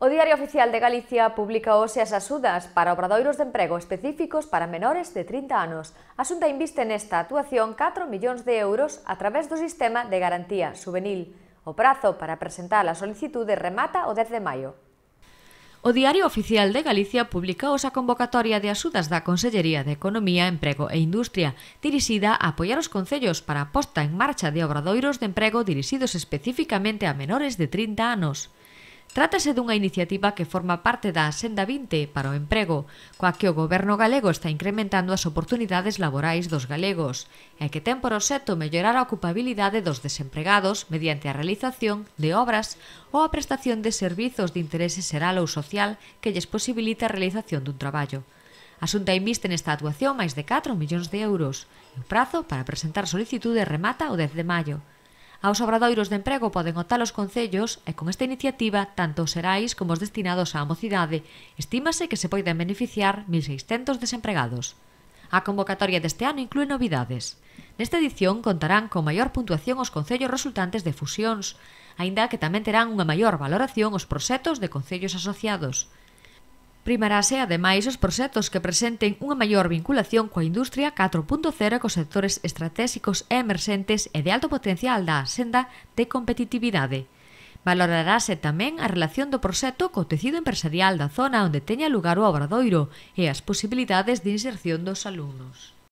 O Diario Oficial de Galicia publica hoxe as axudas para obradoiros de emprego específicos para menores de 30 anos. A Xunta inviste nesta actuación 4 millóns de euros a través do sistema de garantía juvenil. O prazo para presentar a solicitude remata o 10 de maio. O Diario Oficial de Galicia publica hoxe a convocatoria de axudas da Consellería de Economía, Emprego e Industria, dirixida a apoiar os concellos para a posta en marcha de obradoiros de emprego dirixidos especificamente a menores de 30 anos. Trátase dunha iniciativa que forma parte da Axenda 20 para o emprego, coa que o Goberno galego está incrementando as oportunidades laborais dos galegos e que ten por obxecto mellorar a ocupabilidade dos desempregados mediante a realización de obras ou a prestación de servizos de interese xeral ou social que lles posibilita a realización dun traballo. A Xunta inviste nesta actuación máis de 4 millóns de euros e o prazo para presentar solicitude remata o 10 de maio. Aos obradoiros de emprego poden optar os concellos e con esta iniciativa, tanto os xerais como os destinados á mocidade, estímase que se poden beneficiar 1.600 desempregados. A convocatoria deste ano inclúe novidades. Nesta edición contarán con maior puntuación os concellos resultantes de fusións, aínda que tamén terán unha maior valoración os proxectos de concellos asociados. Primarase, ademais, os proxectos que presenten unha maior vinculación coa industria 4.0 e cos sectores estratégicos e emerxentes e de alto potencial da Axenda de competitividade. Valorarase tamén a relación do proxecto co tecido empresarial da zona onde teña lugar o obradoiro e as posibilidades de inserción dos alumnos.